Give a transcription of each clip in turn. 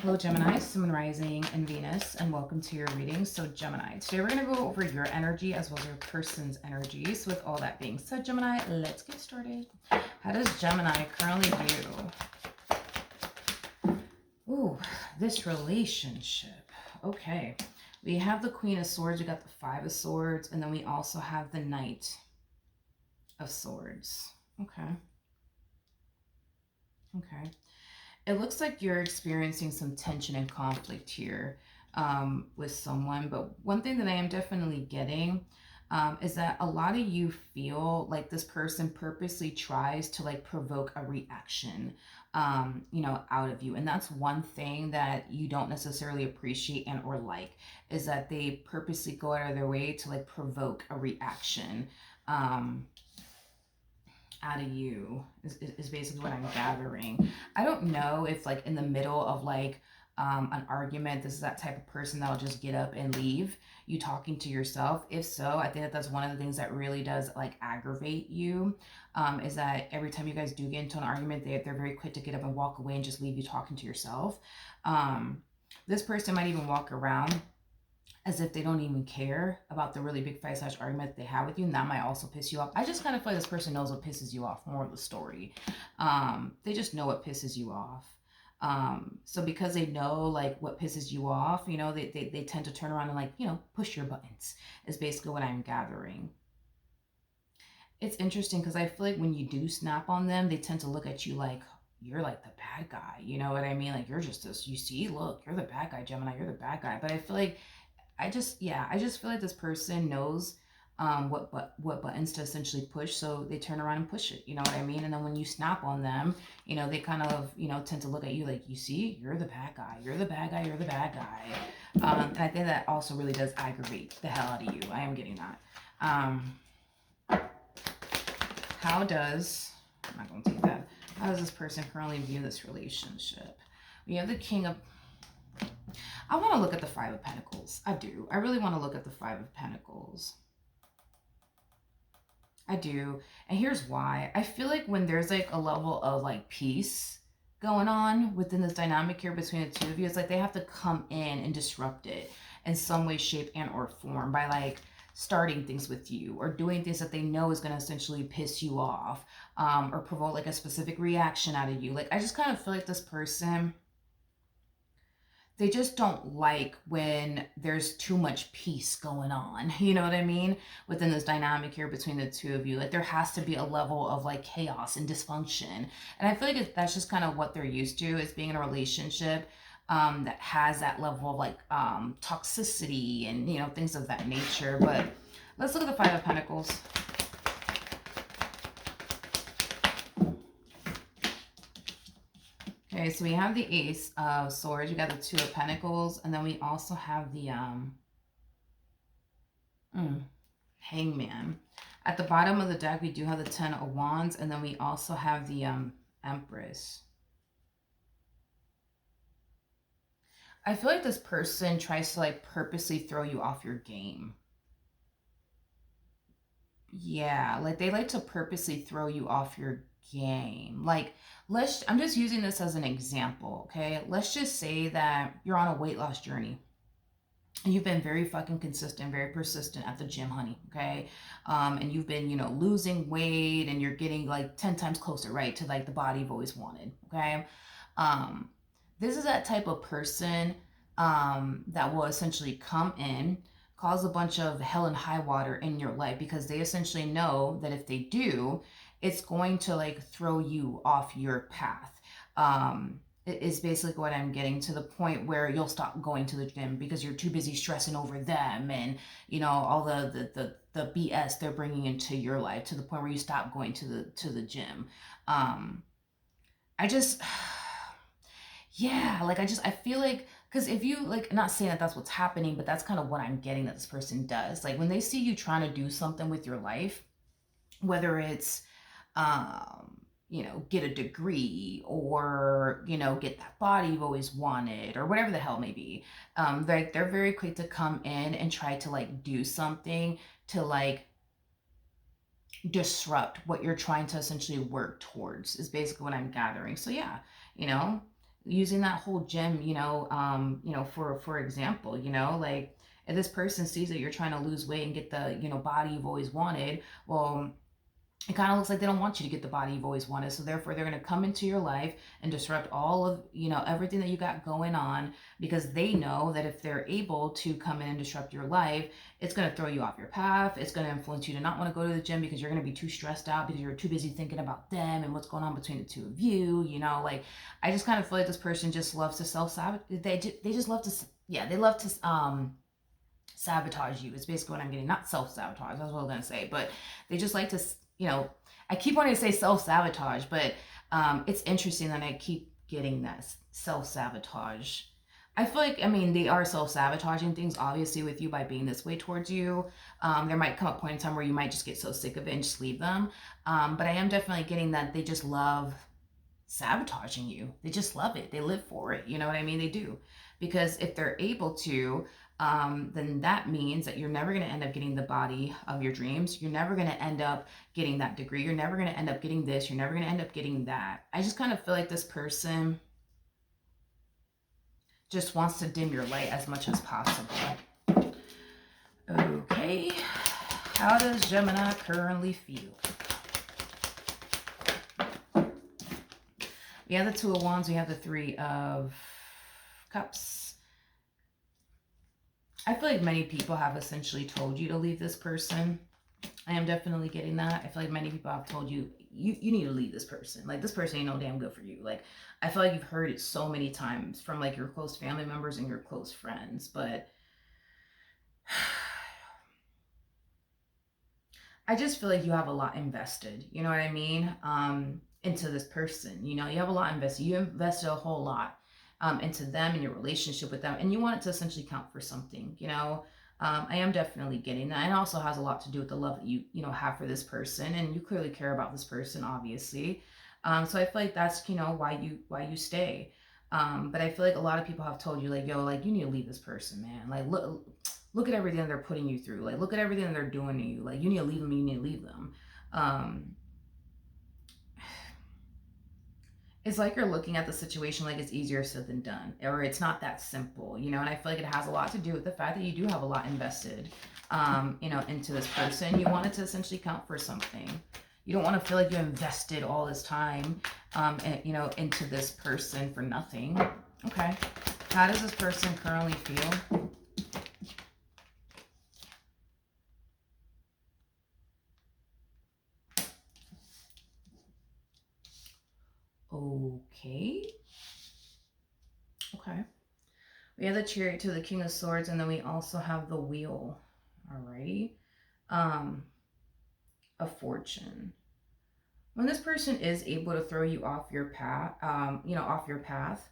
Hello Gemini, Sun Rising and Venus, and welcome to your reading. So Gemini, today we're going to go over your energy as well as your person's energy. So with all that being said, Gemini, let's get started. How does Gemini currently view this relationship? Okay, we have the Queen of Swords, we got the Five of Swords, and then we also have the Knight of Swords. Okay. It looks like you're experiencing some tension and conflict here with someone. But one thing that I am definitely getting is that a lot of you feel like this person purposely tries to like provoke a reaction, out of you. And that's one thing that you don't necessarily appreciate and or like, is that they purposely go out of their way to like provoke a reaction. Out of you is basically what I'm gathering. I don't know if like in the middle of like an argument, this is that type of person that'll just get up and leave you talking to yourself. If so, I think that that's one of the things that really does like aggravate you, is that every time you guys do get into an argument, they're very quick to get up and walk away and just leave you talking to yourself. This person might even walk around as if they don't even care about the really big fight / argument that they have with you, and that might also piss you off. I just kind of feel like this person knows what pisses you off, more of the story. They just know what pisses you off. So because they know like what pisses you off, they tend to turn around and like, push your buttons is basically what I'm gathering. It's interesting because I feel like when you do snap on them, they tend to look at you like, you're like the bad guy. You know what I mean? Like, you're just this, you see, look, you're the bad guy, Gemini, you're the bad guy. But I feel like I just feel like this person knows what buttons to essentially push, so they turn around and push it. You know what I mean? And then when you snap on them, they kind of tend to look at you like, you see, you're the bad guy, you're the bad guy, you're the bad guy. And I think that also really does aggravate the hell out of you. I am getting that. How does I'm not going to take that. How does this person currently view this relationship? We have the King of I want to look at the Five of Pentacles. I do. I really want to look at the Five of Pentacles. I do. And here's why. I feel like when there's like a level of like peace going on within this dynamic here between the two of you, it's like they have to come in and disrupt it in some way, shape, and or form by like starting things with you or doing things that they know is going to essentially piss you off, or provoke like a specific reaction out of you. Like, I just kind of feel like this person, they just don't like when there's too much peace going on. You know what I mean? Within this dynamic here between the two of you. Like, there has to be a level of like chaos and dysfunction. And I feel like that's just kind of what they're used to, is being in a relationship that has that level of like toxicity and, things of that nature. But let's look at the Five of Pentacles. Okay, so we have the Ace of Swords, we got the Two of Pentacles, and then we also have the Hangman. At the bottom of the deck, we do have the Ten of Wands, and then we also have the Empress. I feel like this person tries to like purposely throw you off your game. Yeah, like they like to purposely throw you off your game. Like, I'm just using this as an example, okay? Let's just say that you're on a weight loss journey and you've been very fucking consistent, very persistent at the gym, honey, okay? And you've been, losing weight and you're getting like 10 times closer, right, to like the body you've always wanted, okay? This is that type of person that will essentially come in, cause a bunch of hell and high water in your life, because they essentially know that if they do, it's going to like throw you off your path. It is basically what I'm getting, to the point where you'll stop going to the gym because you're too busy stressing over them and, all the BS they're bringing into your life, to the point where you stop going to the gym. I just, yeah, like I feel like, because if you like, not saying that that's what's happening, but that's kind of what I'm getting that this person does. Like, when they see you trying to do something with your life, whether it's get a degree or, get that body you've always wanted or whatever the hell may be. They're very quick to come in and try to like do something to like disrupt what you're trying to essentially work towards, is basically what I'm gathering. So yeah, using that whole gym, for example, like if this person sees that you're trying to lose weight and get the, body you've always wanted, well, it kind of looks like they don't want you to get the body you've always wanted. So therefore they're going to come into your life and disrupt all of, everything that you got going on, because they know that if they're able to come in and disrupt your life, it's going to throw you off your path. It's going to influence you to not want to go to the gym because you're going to be too stressed out because you're too busy thinking about them and what's going on between the two of you. Like, I just kind of feel like this person just loves to self-sabotage. They just love to, yeah, they love to, sabotage you. It's basically what I'm getting. Not self-sabotage, that's what I was going to say, but they just like to, I keep wanting to say self-sabotage, but it's interesting that I keep getting that self-sabotage. I feel like, they are self-sabotaging things, obviously, with you by being this way towards you. There might come a point in time where you might just get so sick of it and just leave them. But I am definitely getting that they just love sabotaging you. They just love it. They live for it. You know what I mean? They do. Because if they're able to, then that means that you're never going to end up getting the body of your dreams. You're never going to end up getting that degree. You're never going to end up getting this. You're never going to end up getting that. I just kind of feel like this person just wants to dim your light as much as possible. Okay. How does Gemini currently feel? We have the Two of Wands. We have the Three of Cups. I feel like many people have essentially told you to leave this person. I am definitely getting that. I feel like many people have told you, you need to leave this person. Like, this person ain't no damn good for you. Like, I feel like you've heard it so many times from, like, your close family members and your close friends. But I just feel like you have a lot invested. You know what I mean? Into this person. You have a lot invested. You invested a whole lot into them and your relationship with them, and you want it to essentially count for something. I am definitely getting that. And it also has a lot to do with the love that you have for this person, and you clearly care about this person, obviously. So I feel like that's why you stay. But I feel like a lot of people have told you, like, yo, like, you need to leave this person, man. Like, look at everything they're putting you through. Like, look at everything they're doing to you. Like, you need to leave them. You need to leave them. It's like you're looking at the situation like it's easier said than done, or it's not that simple, and I feel like it has a lot to do with the fact that you do have a lot invested, into this person. You want it to essentially count for something. You don't want to feel like you invested all this time, into this person for nothing. Okay. How does this person currently feel? Okay. Okay. We have the Chariot to the King of Swords, and then we also have the Wheel. Alrighty. A Fortune. When this person is able to throw you off your path, off your path,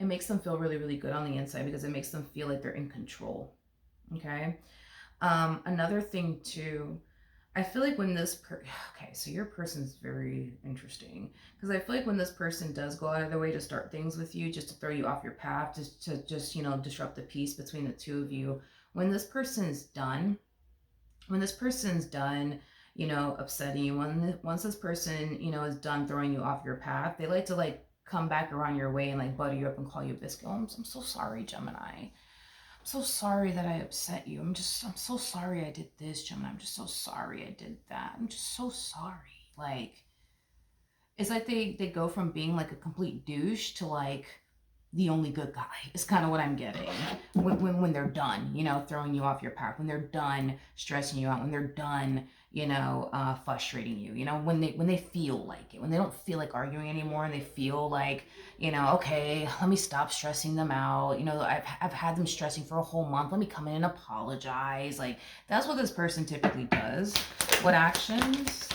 it makes them feel really, really good on the inside because it makes them feel like they're in control. Okay. Another thing too, I feel like when okay, so your person's very interesting, because I feel like when this person does go out of their way to start things with you, just to throw you off your path, just to disrupt the peace between the two of you, when this person's done, upsetting you, once this person, is done throwing you off your path, they like to, like, come back around your way and, like, butter you up and call you a biscuit. Oh, I'm so sorry, Gemini. I'm so sorry that I upset you. I'm so sorry I did this, Gemini. I'm just so sorry I did that. I'm just so sorry. Like, it's like they go from being, like, a complete douche to, like, the only good guy. Is kind of what I'm getting. When they're done, throwing you off your path, when they're done stressing you out, when they're done, frustrating you, when they feel like it, when they don't feel like arguing anymore, and they feel like, okay, let me stop stressing them out. I've had them stressing for a whole month. Let me come in and apologize. Like, that's what this person typically does. What actions?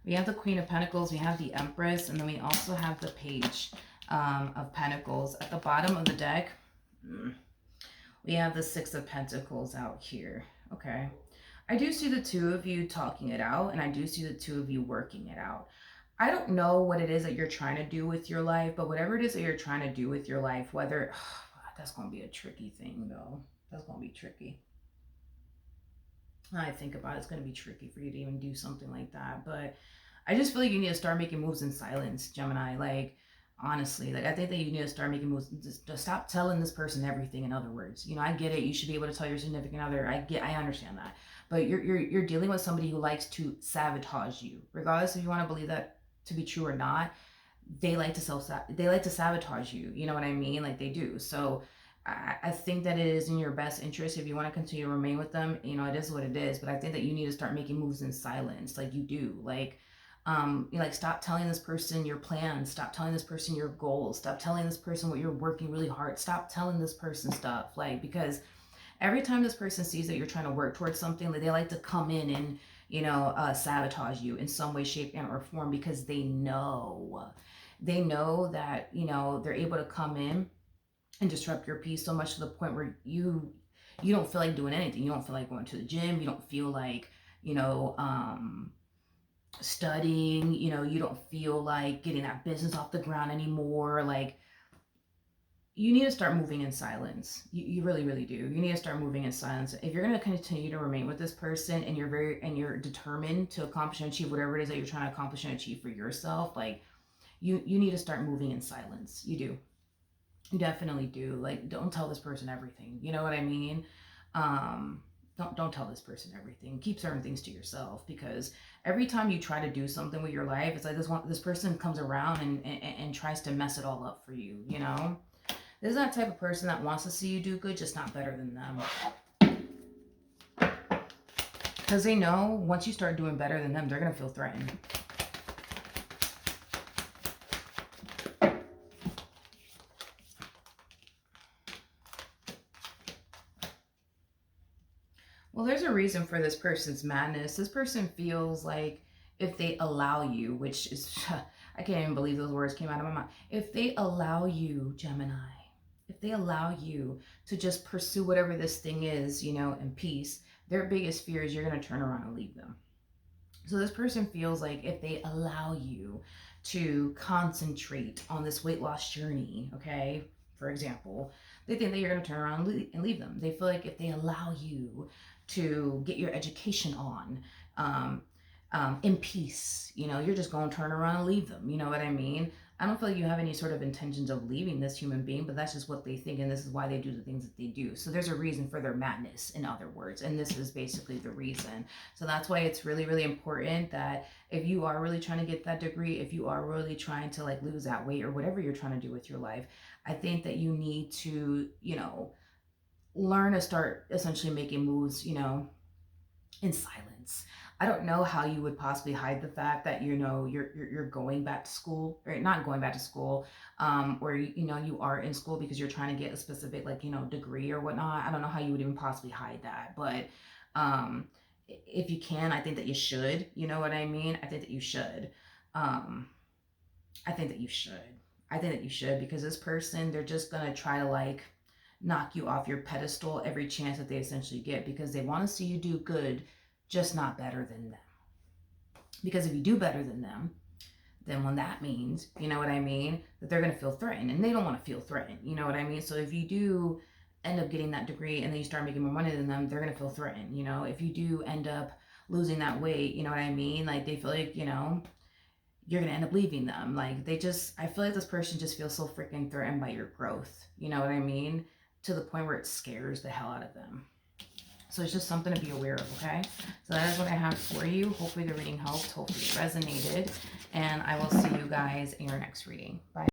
We have the Queen of Pentacles, we have the Empress, and then we also have the Page of Pentacles. At the bottom of the deck, we have the Six of Pentacles out here. Okay. I do see the two of you talking it out, and I do see the two of you working it out. I don't know what it is that you're trying to do with your life, but whatever it is that you're trying to do with your life, whether... that's going to be a tricky thing, though. That's going to be tricky. I think about it, it's going to be tricky for you to even do something like that, but I just feel like you need to start making moves in silence, Gemini. Like, honestly, like I think that you need to start making moves. Just stop telling this person everything. In other words, I get it. You should be able to tell your significant other. I understand that, but you're dealing with somebody who likes to sabotage you, regardless if you want to believe that to be true or not. They like to sabotage you. You know what I mean? Like they do. So I think that it is in your best interest if you want to continue to remain with them. It is what it is. But I think that you need to start making moves in silence, like you do. Like stop telling this person your plans. Stop telling this person your goals. Stop telling this person what you're working really hard. Stop telling this person stuff. Like because every time this person sees that you're trying to work towards something, they like to come in and sabotage you in some way, shape, and or form because they know that they're able to come in and disrupt your peace so much to the point where you don't feel like doing anything. You don't feel like going to the gym. You don't feel like studying. You don't feel like getting that business off the ground anymore. Like you need to start moving in silence. You really, really do. You need to start moving in silence. If you're going to continue to remain with this person and you're determined to accomplish and achieve whatever it is that you're trying to accomplish and achieve for yourself, like you need to start moving in silence. You do. You definitely do. Like, don't tell this person everything. You know what I mean? Don't tell this person everything. Keep certain things to yourself because every time you try to do something with your life, it's like this person comes around and tries to mess it all up for you. This is that type of person that wants to see you do good, just not better than them. Because they know once you start doing better than them, they're gonna feel threatened. Well, there's a reason for this person's madness. This person feels like if they allow you, which is, I can't even believe those words came out of my mouth. If they allow you, Gemini, if they allow you to just pursue whatever this thing is, in peace, their biggest fear is you're going to turn around and leave them. So this person feels like if they allow you to concentrate on this weight loss journey, okay, for example, they think that you're going to turn around and leave them. They feel like if they allow you to get your education on in peace, you're just going to turn around and leave them. You know what I mean? I don't feel like you have any sort of intentions of leaving this human being, but that's just what they think, and this is why they do the things that they do. So there's a reason for their madness, in other words, and this is basically the reason. So that's why it's really, really important that if you are really trying to get that degree, if you are really trying to like lose that weight or whatever you're trying to do with your life, I think that you need to, learn to start essentially making moves, in silence. I don't know how you would possibly hide the fact that you're going back to school or not going back to school, or you are in school because you're trying to get a specific degree or whatnot. I don't know how you would even possibly hide that, but if you can, I think that you should. You know what I mean? I think that you should. I think that you should. I think that you should because this person, they're just gonna try to knock you off your pedestal every chance that they essentially get because they want to see you do good, just not better than them. Because if you do better than them, then when that means, you know what I mean, that they're going to feel threatened and they don't want to feel threatened. You know what I mean? So if you do end up getting that degree and then you start making more money than them, they're going to feel threatened. If you do end up losing that weight, you know what I mean? Like they feel like, you're going to end up leaving them. I feel like this person just feels so freaking threatened by your growth. You know what I mean? To the point where it scares the hell out of them. So it's just something to be aware of, okay? So that is what I have for you. Hopefully the reading helped. Hopefully it resonated. And I will see you guys in your next reading. Bye.